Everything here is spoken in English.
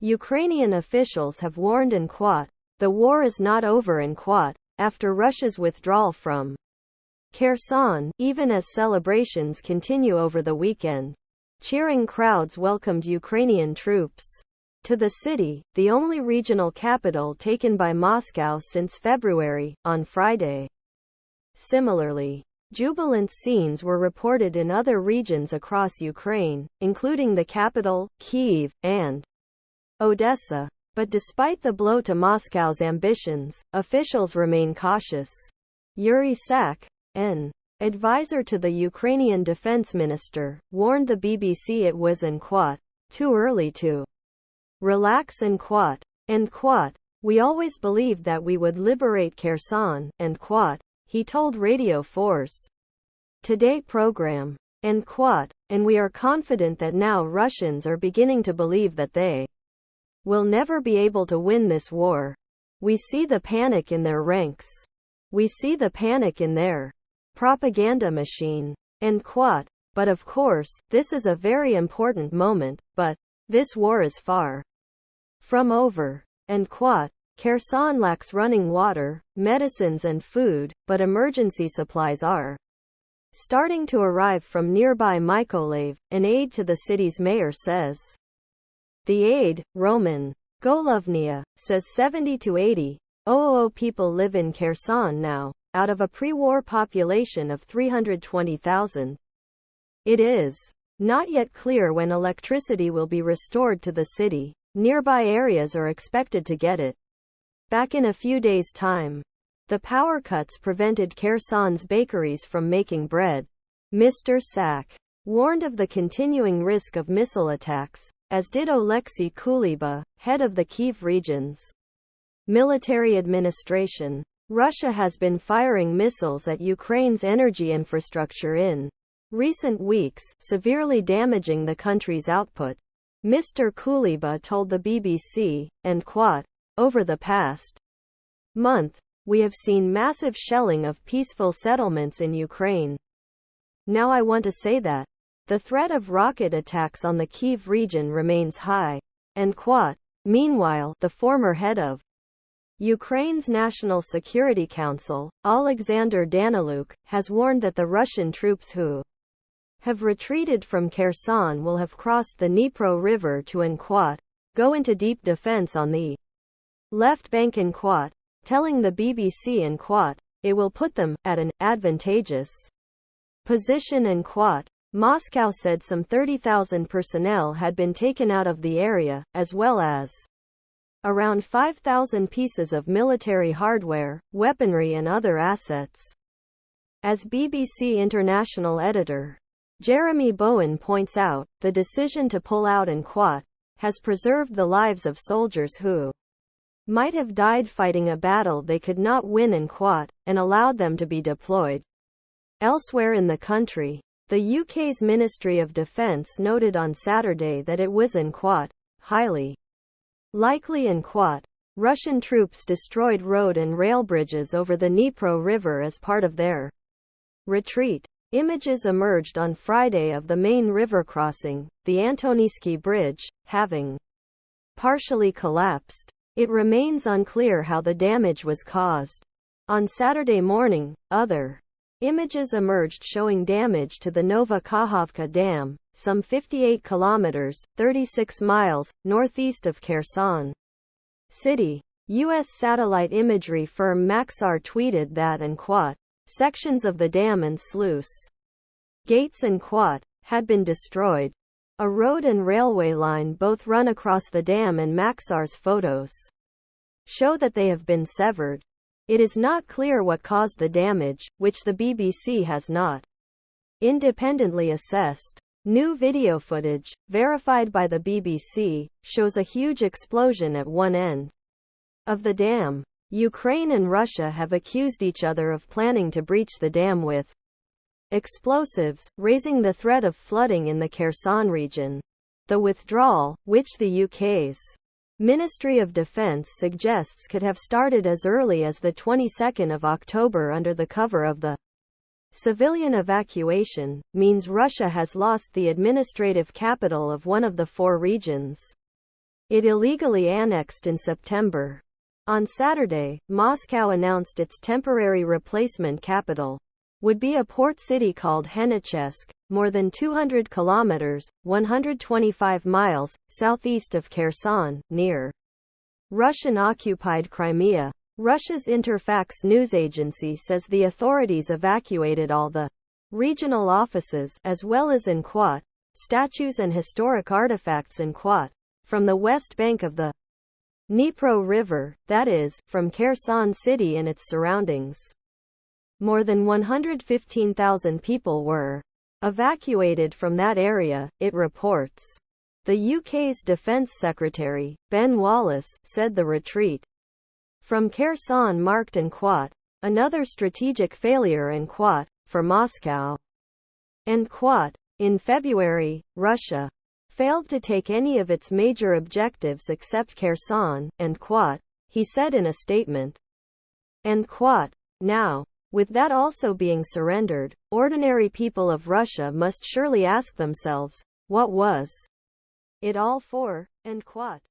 Ukrainian officials have warned the war is not over after Russia's withdrawal from Kherson, even as celebrations continue over the weekend. Cheering crowds welcomed Ukrainian troops to the city, the only regional capital taken by Moscow since February, on Friday. Similarly, jubilant scenes were reported in other regions across Ukraine, including the capital, Kyiv, and Odessa. But despite the blow to Moscow's ambitions, officials remain cautious. Yuri Sak, an advisor to the Ukrainian defense minister, warned the BBC it was too early to relax We always believed that we would liberate Kherson, he told Radio 4's Today program. And we are confident that now Russians are beginning to believe that they will never be able to win this war. We see the panic in their ranks. We see the panic in their propaganda machine. But of course, this is a very important moment, but this war is far from over. Kherson lacks running water, medicines and food, but emergency supplies are starting to arrive from nearby Mykolaiv, an aide to the city's mayor says. The aide, Roman Golovnia, says 70 to 80,000 people live in Kherson now, out of a pre-war population of 320,000. It is not yet clear when electricity will be restored to the city. Nearby areas are expected to get it back in a few days' time. The power cuts prevented Kherson's bakeries from making bread. Mr. Sak warned of the continuing risk of missile attacks, as did Oleksiy Kuleba, head of the Kyiv region's military administration. Russia has been firing missiles at Ukraine's energy infrastructure in recent weeks, severely damaging the country's output. Mr. Kuleba told the BBC, over the past month, we have seen massive shelling of peaceful settlements in Ukraine. Now I want to say that the threat of rocket attacks on the Kyiv region remains high. Meanwhile, the former head of Ukraine's National Security Council, Alexander Daniluk, has warned that the Russian troops who have retreated from Kherson will have crossed the Dnipro River to go into deep defense on the left bank telling the BBC it will put them at an advantageous position Moscow said some 30,000 personnel had been taken out of the area, as well as around 5,000 pieces of military hardware, weaponry and other assets. As BBC International editor Jeremy Bowen points out, the decision to pull out has preserved the lives of soldiers who might have died fighting a battle they could not win and allowed them to be deployed elsewhere in the country. The UK's Ministry of Defence noted on Saturday that it was highly likely Russian troops destroyed road and rail bridges over the Dnipro River as part of their retreat. Images emerged on Friday of the main river crossing, the Antonivsky Bridge, having partially collapsed. It remains unclear how the damage was caused. On Saturday morning, other images emerged showing damage to the Nova Kakhovka Dam, some 58 kilometers, 36 miles, northeast of Kherson City. U.S. satellite imagery firm Maxar tweeted that sections of the dam and sluice gates had been destroyed. A road and railway line both run across the dam and Maxar's photos show that they have been severed. It is not clear what caused the damage, which the BBC has not independently assessed. New video footage, verified by the BBC, shows a huge explosion at one end of the dam. Ukraine and Russia have accused each other of planning to breach the dam with explosives, raising the threat of flooding in the Kherson region. The withdrawal, which the UK's Ministry of Defence suggests could have started as early as the 22nd of October under the cover of the civilian evacuation, means Russia has lost the administrative capital of one of the four regions. it illegally annexed in September. On Saturday, Moscow announced its temporary replacement capital would be a port city called Henichesk, more than 200 kilometers, 125 miles, southeast of Kherson, near Russian-occupied Crimea. Russia's Interfax news agency says the authorities evacuated all the regional offices, as well as in Quat, statues and historic artifacts in Quat, from the west bank of the Dnipro River, that is, from Kherson city and its surroundings. More than 115,000 people were evacuated from that area, it reports. The UK's Defence Secretary, Ben Wallace, said the retreat from Kherson marked in Quat, another strategic failure in Quat, for Moscow. And Quat, in February, Russia failed to take any of its major objectives except Kherson and Quat, he said in a statement. And Quat, now. With that also being surrendered, ordinary people of Russia must surely ask themselves, what was it all for? And Quat.